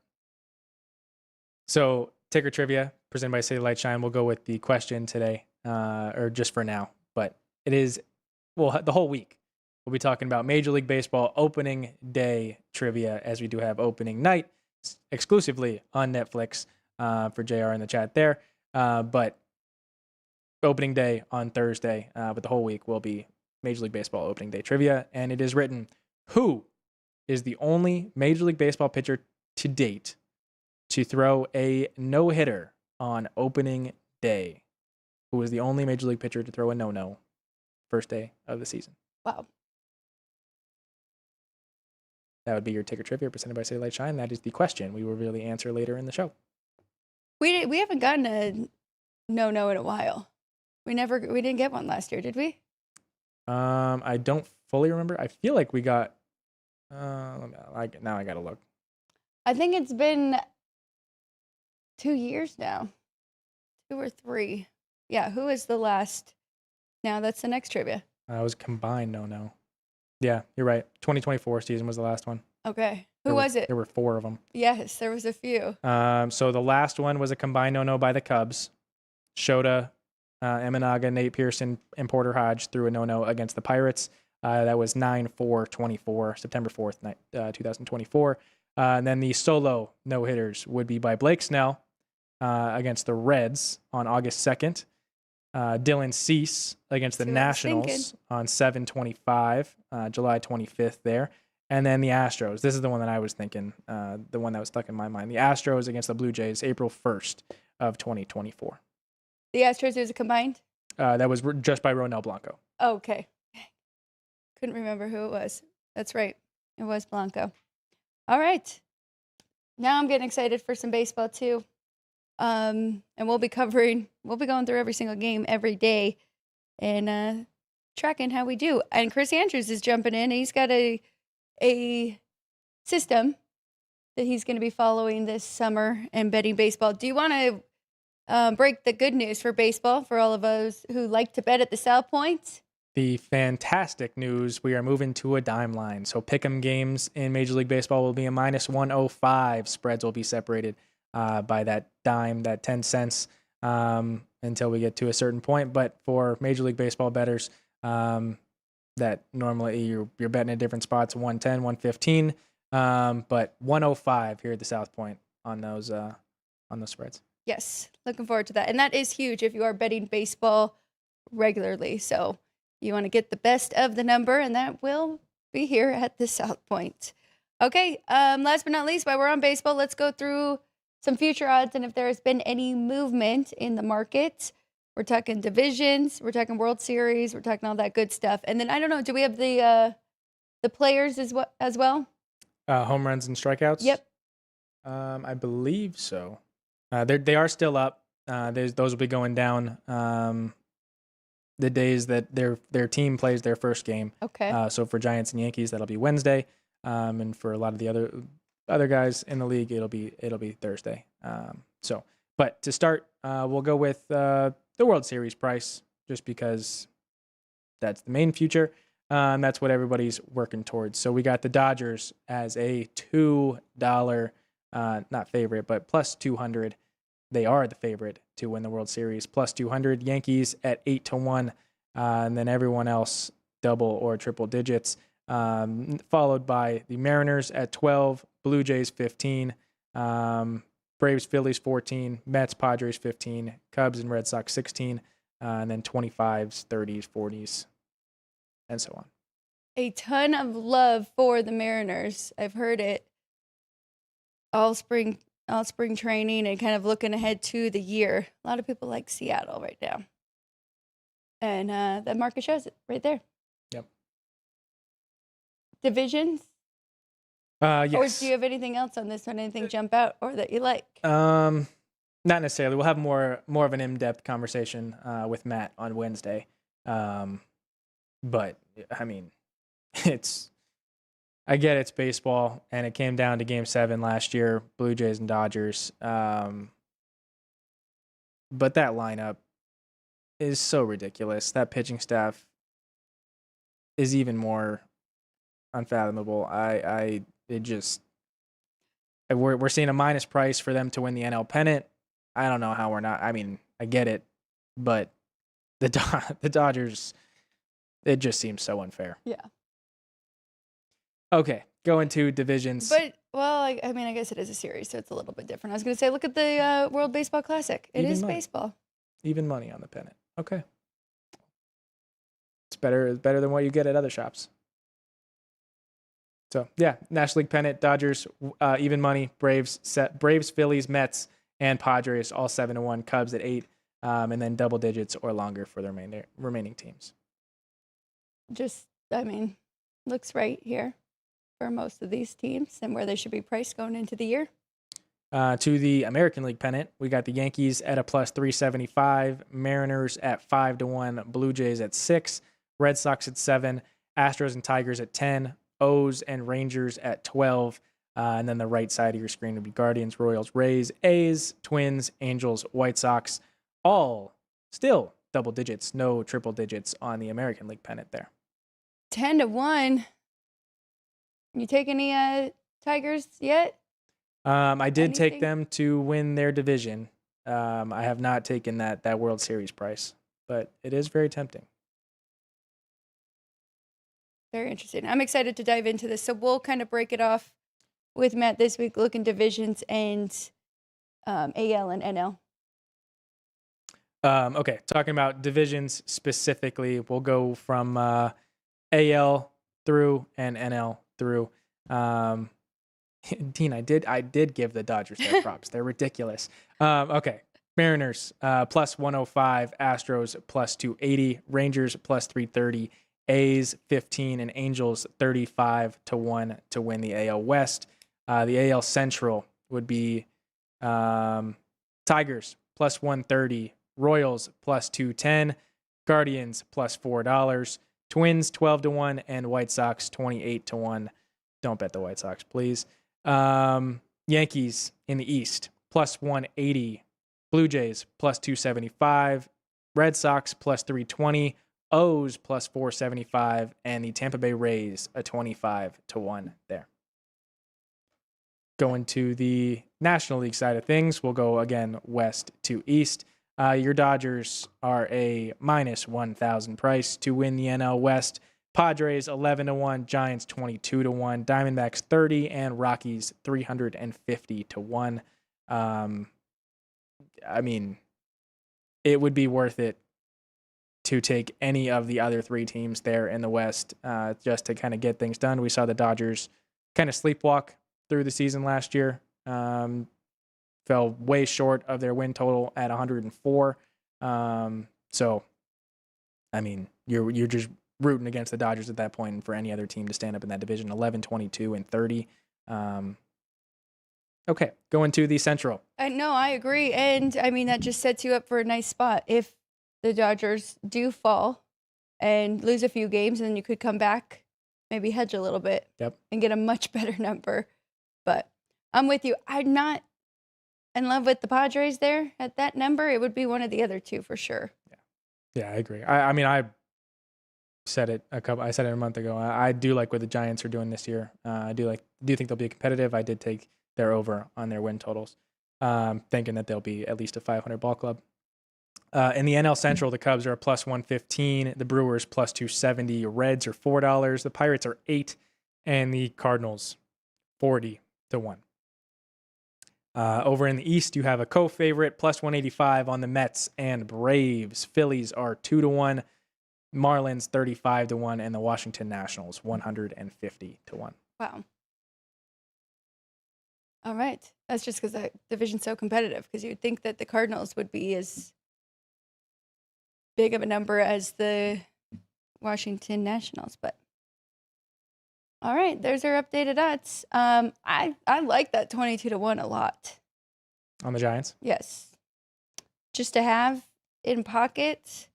E: So ticker trivia presented by City Light Shine. We'll go with the question today, or just for now. But it is, well, the whole week. We'll be talking about Major League Baseball opening day trivia, as we do have opening night exclusively on Netflix for JR in the chat there. But opening day on Thursday, but the whole week will be Major League Baseball opening day trivia. And it is written, who is the only Major League Baseball pitcher to date to throw a no-hitter on opening day? Who is the only Major League pitcher to throw a no-no first day of the season?
F: Wow.
E: That would be your ticker trivia presented by City Light Shine. That is the question we will really answer later in the show.
F: We haven't gotten a no-no in a while. We didn't get one last year, did we?
E: I don't fully remember. I feel like we got. Now I gotta look.
F: I think it's been 2 years now, 2 or 3. Yeah, who is the last? Now that's the next trivia.
E: It was combined. No. Yeah, you're right. 2024 season was the last one.
F: Okay. Who was it?
E: There were 4 of them.
F: Yes, there was a few.
E: So the last one was a combined no by the Cubs. Shota, Eminaga, Nate Pearson, and Porter Hodge threw a no against the Pirates. That was 9-4-24, September 4th, 2024. And then the solo no-hitters would be by Blake Snell against the Reds on August 2nd. Dylan Cease against the Nationals on 7/25, July 25th there. And then the Astros. This is the one that I was thinking, the one that was stuck in my mind. The Astros against the Blue Jays, April 1st of 2024.
F: The Astros was a combined?
E: That was just by Ronel Blanco.
F: Okay. Couldn't remember who it was. That's right. It was Blanco. All right. Now I'm getting excited for some baseball too. And we'll be going through every single game every day and tracking how we do. And Chris Andrews is jumping in. He's got a system that he's going to be following this summer and betting baseball. Do you want to break the good news for baseball for all of us who like to bet at the South Point?
E: The fantastic news, we are moving to a dime line. So pick'em games in Major League Baseball will be a -105. Spreads will be separated by that dime, that 10 cents, until we get to a certain point. But for Major League Baseball bettors, that normally you're betting at different spots, 110, 115, but 105 here at the South Point on those spreads.
F: Yes, looking forward to that. And that is huge if you are betting baseball regularly. So you want to get the best of the number, and that will be here at the South Point. Okay, last but not least, while we're on baseball, let's go through some future odds and if there has been any movement in the market. We're talking divisions, we're talking World Series, we're talking all that good stuff. And then, I don't know, do we have the players as well?
E: Home runs and strikeouts?
F: Yep.
E: I believe so. They are still up. Those will be going down the days that their team plays their first game.
F: Okay.
E: So for Giants and Yankees, that'll be Wednesday, and for a lot of the other guys in the league, it'll be Thursday. But to start, we'll go with the World Series price, just because that's the main future. That's what everybody's working towards. So we got the Dodgers as a $2, not favorite, but plus 200. They are the favorite to win the World Series, plus 200. Yankees at 8-1, and then everyone else double or triple digits. Followed by the Mariners at 12, Blue Jays 15, Braves, Phillies 14, Mets, Padres 15, Cubs and Red Sox 16, and then 25s, 30s, 40s, and so on.
F: A ton of love for the Mariners. I've heard it all spring training and kind of looking ahead to the year. A lot of people like Seattle right now. And that market shows it right there.
E: Yep.
F: Divisions?
E: Yes.
F: Or do you have anything else on this one? Anything jump out or that you like?
E: Not necessarily. We'll have more of an in-depth conversation with Matt on Wednesday. But I mean, I get it's baseball, and it came down to Game 7 last year, Blue Jays and Dodgers. But that lineup is so ridiculous. That pitching staff is even more unfathomable. We're seeing a minus price for them to win the NL pennant. I don't know how we're not. I mean, I get it, but the Dodgers, it just seems so unfair.
F: Yeah.
E: Okay, go into divisions.
F: But, well, I mean, I guess it is a series, so it's a little bit different. I was going to say, look at the World Baseball Classic. It is baseball.
E: Even money on the pennant. Okay. It's better than what you get at other shops. So, yeah, National League pennant, Dodgers, even money, Braves, Phillies, Mets, and Padres, all 7-1, Cubs at 8, and then double digits or longer for the remaining teams.
F: Just, I mean, looks right here for most of these teams and where they should be priced going into the year.
E: To the American League pennant, we got the Yankees at a plus 375, Mariners at 5-1, Blue Jays at 6, Red Sox at 7, Astros and Tigers at 10, O's and Rangers at 12, and then the right side of your screen would be Guardians, Royals, Rays, A's, Twins, Angels, White Sox, all Still double digits, no triple digits on the American League pennant there.
F: 10-1. You take any Tigers yet?
E: I did take
F: Anything?
E: them to win their division. I have not taken that World Series price, but it is very tempting.
F: Very interesting. I'm excited to dive into this. So we'll kind of break it off with Matt this week, looking divisions and AL and NL.
E: Okay, talking about divisions specifically, we'll go from AL through and NL through. Dean, I did give the Dodgers their props. They're ridiculous. Okay, Mariners plus 105, Astros plus 280, Rangers plus 330, A's 15, and Angels 35-1 to win the AL West. The AL Central would be Tigers plus 130, Royals plus 210, Guardians plus $4, Twins 12-1, and White Sox 28-1. Don't bet the White Sox, please. Yankees in the East plus 180, Blue Jays plus 275, Red Sox plus 320, O's plus 475, and the Tampa Bay Rays a 25-1 there. Going to the National League side of things, we'll go again west to east. Your Dodgers are a minus 1,000 price to win the NL West. Padres 11-1, Giants 22-1, Diamondbacks 30, and Rockies 350-1. I mean, it would be worth it to take any of the other three teams there in the West just to kind of get things done. We saw the Dodgers kind of sleepwalk through the season last year. Fell way short of their win total at 104. So, I mean, you're just rooting against the Dodgers at that point, and for any other team to stand up in that division. 11, 22, and 30. Okay, going to the Central.
F: No, I agree. And I mean, that just sets you up for a nice spot. If the Dodgers do fall and lose a few games, and then you could come back, maybe hedge a little bit and get a much better number. But I'm with you. I'm not in love with the Padres there at that number. It would be one of the other two for sure.
E: Yeah, I agree. I mean, I said it a month ago. I do like what the Giants are doing this year. I do think they'll be competitive. I did take their over on their win totals, thinking that they'll be at least a 500 ball club. In the NL Central, the Cubs are a plus 115, the Brewers plus 270, Reds are $4, the Pirates are $8, and the Cardinals 40-1. Over in the East, you have a co-favorite plus 185 on the Mets and Braves. Phillies are 2-1, Marlins 35-1, and the Washington Nationals 150-1.
F: Wow. All right. That's just because the division's so competitive, because you'd think that the Cardinals would be as big of a number as the Washington Nationals, but all right, there's our updated odds. I like that 22-1 a lot.
E: On the Giants?
F: Yes. Just to have in pocket,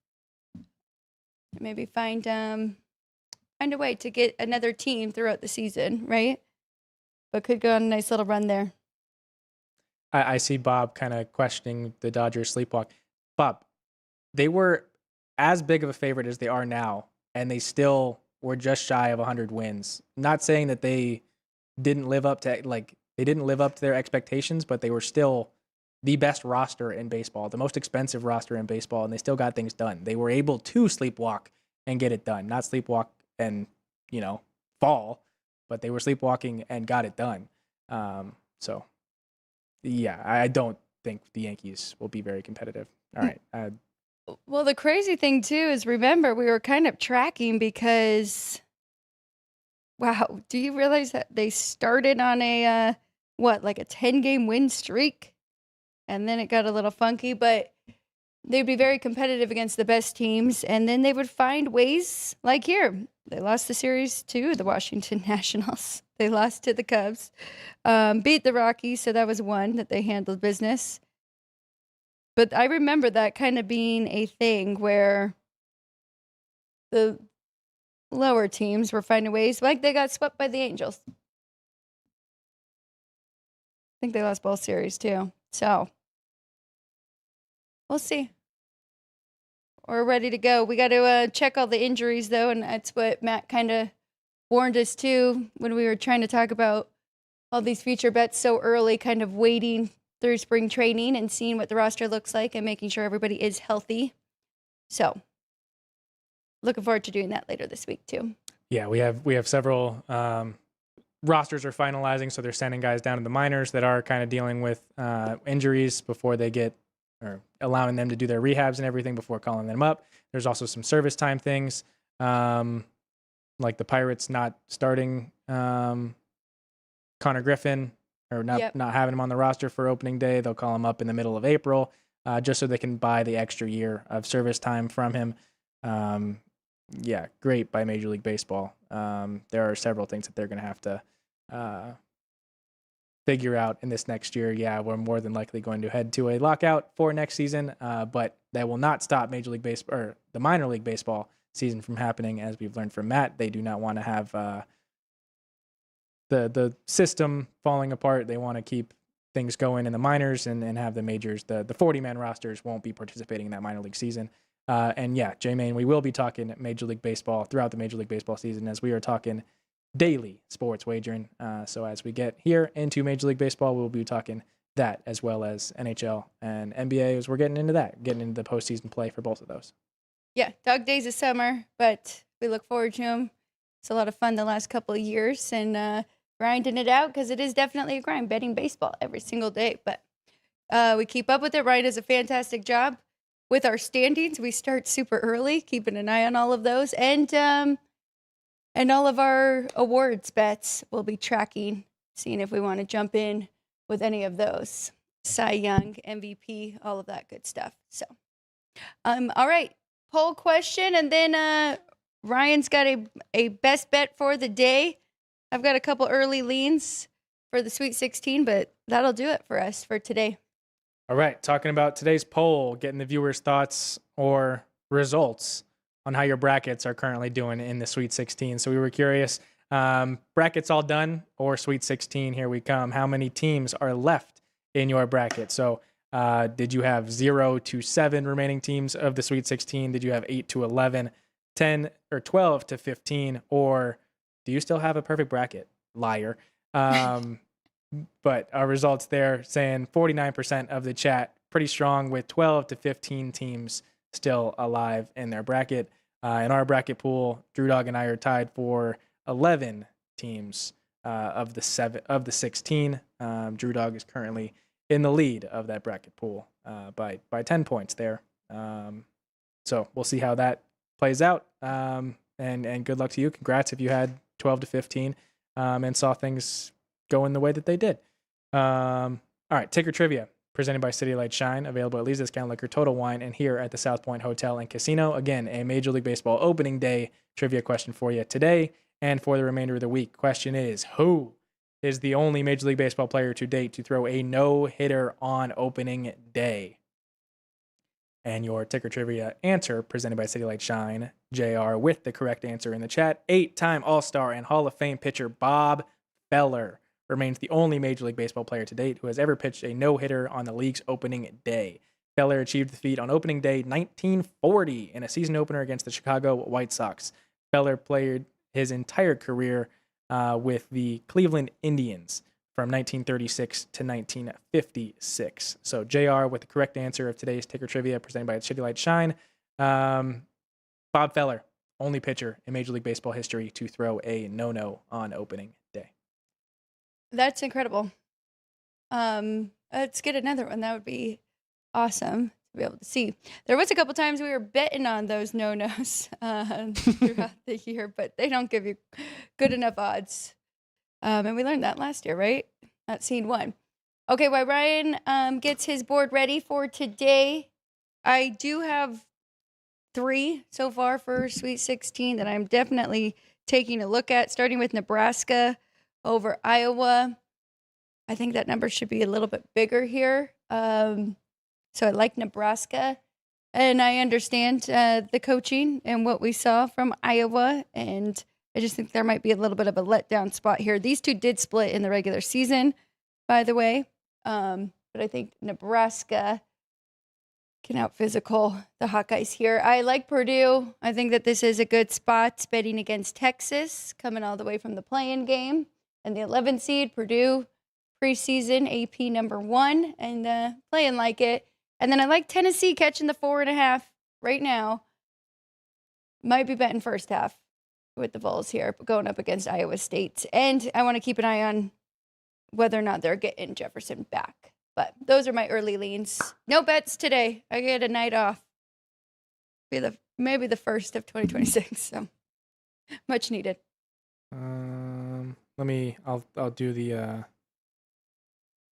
F: maybe find a way to get another team throughout the season, right? But could go on a nice little run there.
E: I see Bob kind of questioning the Dodgers sleepwalk. Bob, they were as big of a favorite as they are now, and they still were just shy of 100 wins. Not saying that they didn't live up to their expectations, but they were still the best roster in baseball, the most expensive roster in baseball, and they still got things done. They were able to sleepwalk and get it done. Not sleepwalk and, fall, but they were sleepwalking and got it done. So, yeah, I don't think the Yankees will be very competitive. All right.
F: Well, the crazy thing, too, is remember, we were kind of tracking because, wow, do you realize that they started on a 10-game win streak? And then it got a little funky, but they'd be very competitive against the best teams, and then they would find ways, like here. They lost the series to the Washington Nationals. They lost to the Cubs, beat the Rockies, so that was one that they handled business. But I remember that kind of being a thing where the lower teams were finding ways, like they got swept by the Angels. I think they lost both series too. So we'll see. We're ready to go. We got to check all the injuries, though, and that's what Matt kind of warned us to when we were trying to talk about all these future bets so early, kind of waiting through spring training and seeing what the roster looks like and making sure everybody is healthy. So looking forward to doing that later this week, too.
E: Yeah, we have several rosters are finalizing, so they're sending guys down to the minors that are kind of dealing with injuries before they get, or allowing them to do their rehabs and everything before calling them up. There's also some service time things, like the Pirates not starting Connor Griffin, or not having him on the roster for opening day. They'll call him up in the middle of April, just so they can buy the extra year of service time from him. Great by Major League Baseball. There are several things that they're going to have to figure out in this next year. Yeah, we're more than likely going to head to a lockout for next season, but that will not stop Major League Baseball or the minor league baseball season from happening. As we've learned from Matt, they do not want to have the system falling apart. They want to keep things going in the minors and have the majors. The 40-man rosters won't be participating in that minor league season. J-Main, we will be talking Major League Baseball throughout the Major League Baseball season, as we are talking daily sports wagering. So as we get here into Major League Baseball, we'll be talking that, as well as NHL and NBA, as we're getting into the postseason play for both of those.
F: Yeah, dog days of summer, but we look forward to them. It's a lot of fun the last couple of years, and grinding it out, because it is definitely a grind, betting baseball every single day. But we keep up with it. Ryan does a fantastic job with our standings. We start super early, keeping an eye on all of those, and all of our awards bets we'll be tracking, seeing if we want to jump in with any of those. Cy Young, MVP, all of that good stuff. So, all right, poll question, and then Ryan's got a best bet for the day. I've got a couple early leans for the Sweet 16, but that'll do it for us for today.
E: All right, talking about today's poll, getting the viewers' thoughts or results on how your brackets are currently doing in the Sweet 16. So we were curious, brackets all done, or Sweet 16, here we come. How many teams are left in your bracket? So did you have 0 to 7 remaining teams of the Sweet 16? Did you have 8 to 11, 10 or 12 to 15? Or do you still have a perfect bracket? Liar. But our results there saying 49% of the chat, pretty strong, with 12 to 15 teams still alive in their bracket. In our bracket pool, Drew Dog and I are tied for 11 teams of the 16. Drew Dog is currently in the lead of that bracket pool by 10 points there. So we'll see how that plays out. And good luck to you. Congrats if you had 12 to 15 and saw things going the way that they did. All right, Ticker Trivia, presented by City Light Shine, available at Lee's Discount Liquor, Total Wine, and here at the South Point Hotel and Casino. Again, a Major League Baseball opening day trivia question for you today and for the remainder of the week. Question is, who is the only Major League Baseball player to date to throw a no-hitter on opening day? And your Ticker Trivia answer, presented by City Light Shine, JR, with the correct answer in the chat. 8-time All-Star and Hall of Fame pitcher Bob Feller remains the only Major League Baseball player to date who has ever pitched a no-hitter on the league's opening day. Feller achieved the feat on opening day 1940 in a season opener against the Chicago White Sox. Feller played his entire career with the Cleveland Indians from 1936 to 1956. So JR with the correct answer of today's Ticker Trivia, presented by City Light Shine. Bob Feller, only pitcher in Major League Baseball history to throw a no-no on opening day.
F: That's incredible. Let's get another one. That would be awesome to be able to see. There was a couple times we were betting on those no-nos throughout the year, but they don't give you good enough odds. And we learned that last year, right? At scene 1. Okay, while Ryan gets his board ready for today, I do have 3 so far for Sweet 16 that I'm definitely taking a look at, starting with Nebraska over Iowa. I think that number should be a little bit bigger here. So I like Nebraska. And I understand the coaching and what we saw from Iowa. And I just think there might be a little bit of a letdown spot here. These two did split in the regular season, by the way. But I think Nebraska Can out physical the Hawkeyes here. I like Purdue. I think that this is a good spot. Betting against Texas, coming all the way from the play-in game. And the 11th seed, Purdue, preseason AP #1, and playing like it. And then I like Tennessee catching the 4.5 right now. Might be betting first half with the Vols here, but going up against Iowa State. And I want to keep an eye on whether or not they're getting Jefferson back. But those are my early leans. No bets today. I get a night off. Maybe the first of 2026. So much needed.
E: I'll do the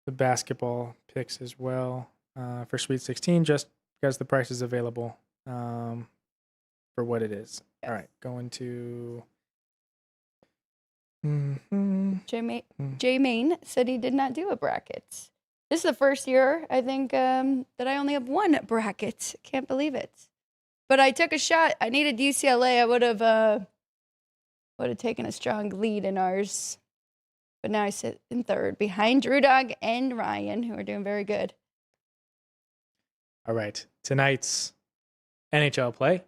E: basketball picks as well for Sweet 16, just because the price is available for what it is.
F: Yes.
E: All right, going to.
F: J Main said he did not do a bracket. This is the first year, I think, that I only have one bracket. Can't believe it. But I took a shot. I needed UCLA. I would have taken a strong lead in ours. But now I sit in third behind Drew Dog and Ryan, who are doing very good.
E: All right, tonight's NHL play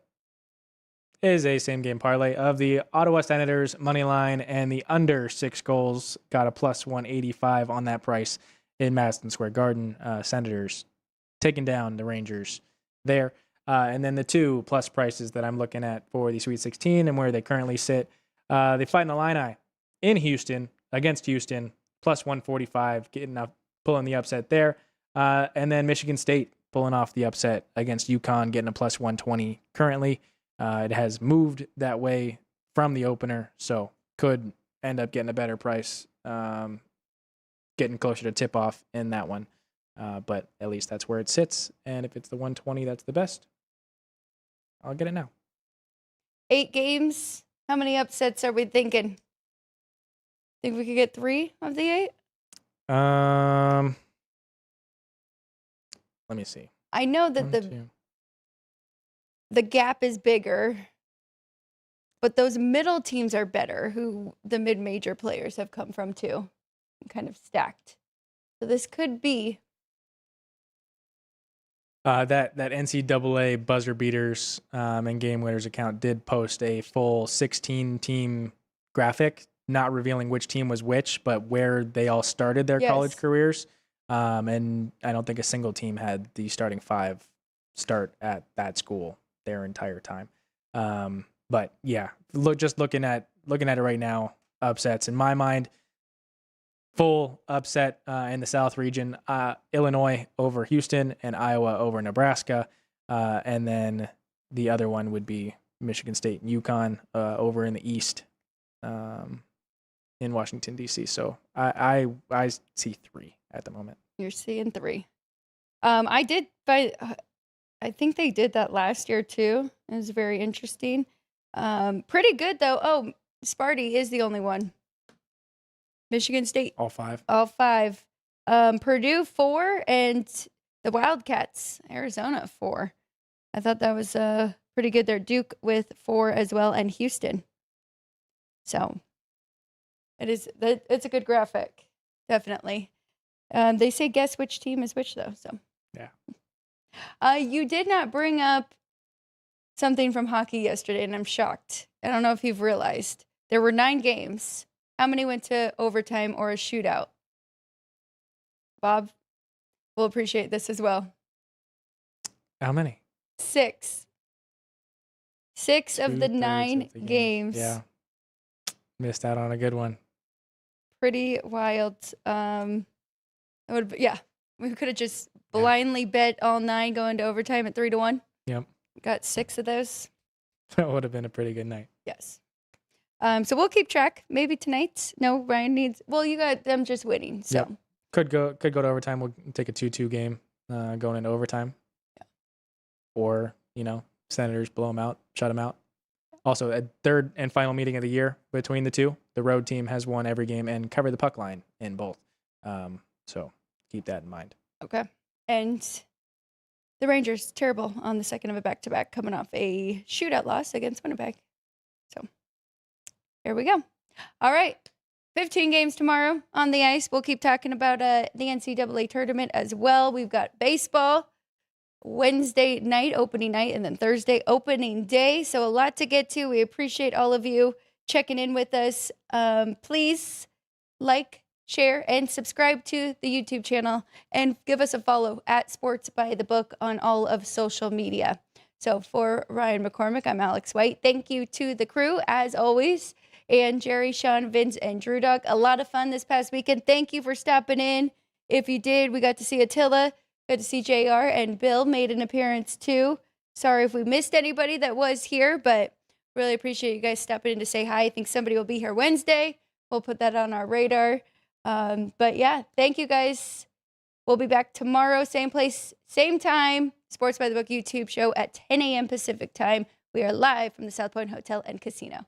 E: is a same-game parlay of the Ottawa Senators money line and the under 6 goals. Got a plus 185 on that price in Madison Square Garden. Senators taking down the Rangers there. And then the 2 plus prices that I'm looking at for the Sweet 16 and where they currently sit. They fight in Illini in Houston against Houston, plus 145, pulling the upset there. And then Michigan State pulling off the upset against UConn, getting a plus 120 currently. It has moved that way from the opener, so could end up getting a better price, getting closer to tip-off in that one. But at least that's where it sits. And if it's the 120 that's the best, I'll get it now.
F: 8 games. How many upsets are we thinking? Think we could get 3 of the 8?
E: Let me see.
F: I know that the gap is bigger, but those middle teams are better, who the mid-major players have come from too, kind of stacked. So this could be
E: that NCAA buzzer beaters and game winners account did post a full 16-team graphic, not revealing which team was which, but where they all started their college careers. And I don't think a single team had the starting 5 start at that school their entire time. But yeah, looking at it right now, upsets in my mind. Full upset in the South region, Illinois over Houston and Iowa over Nebraska. And then the other one would be Michigan State and UConn over in the East in Washington, D.C. So I see 3 at the moment.
F: You're seeing 3. I think they did that last year too. It was very interesting. Pretty good though. Oh, Sparty is the only one. Michigan State.
E: All 5.
F: All 5. Purdue 4 and the Wildcats, Arizona 4. I thought that was pretty good there. Duke with 4 as well, and Houston. So it's a good graphic, definitely. They say guess which team is which though. So yeah. You did not bring up something from hockey yesterday, and I'm shocked. I don't know if you've realized there were 9 games. How many went to overtime or a shootout? Bob will appreciate this as well.
E: How many?
F: 6. 6 of the 9 games.
E: Yeah. Missed out on a good one.
F: Pretty wild. We could have just blindly bet all 9 going to overtime at 3-1.
E: Yep.
F: Got 6 of those.
E: That would have been a pretty good night.
F: Yes. So we'll keep track. Maybe tonight. No, Ryan needs. Well, you got them just winning. So
E: yep. Could go to overtime. We'll take a 2-2 game going into overtime. Yeah. Or Senators blow them out, shut them out. Also, a third and final meeting of the year between the two. The road team has won every game and covered the puck line in both. So keep that in mind.
F: Okay. And the Rangers, terrible on the second of a back-to-back, coming off a shootout loss against Winnipeg. So here we go. All right. 15 games tomorrow on the ice. We'll keep talking about the NCAA tournament as well. We've got baseball. Wednesday night, opening night, and then Thursday, opening day. So a lot to get to. We appreciate all of you checking in with us. Please like, share, and subscribe to the YouTube channel, and give us a follow at Sports by the Book on all of social media. So for Ryan McCormick, I'm Alex White. Thank you to the crew, as always, and Jerry, Sean, Vince, and Drew Dog. A lot of fun this past weekend. Thank you for stopping in. If you did, we got to see Attila, got to see JR, and Bill made an appearance too. Sorry if we missed anybody that was here, but really appreciate you guys stopping in to say hi. I think somebody will be here Wednesday. We'll put that on our radar. But yeah, thank you guys. We'll be back tomorrow, same place, same time. Sports by the Book YouTube show at 10 a.m. Pacific time. We are live from the South Point Hotel and Casino.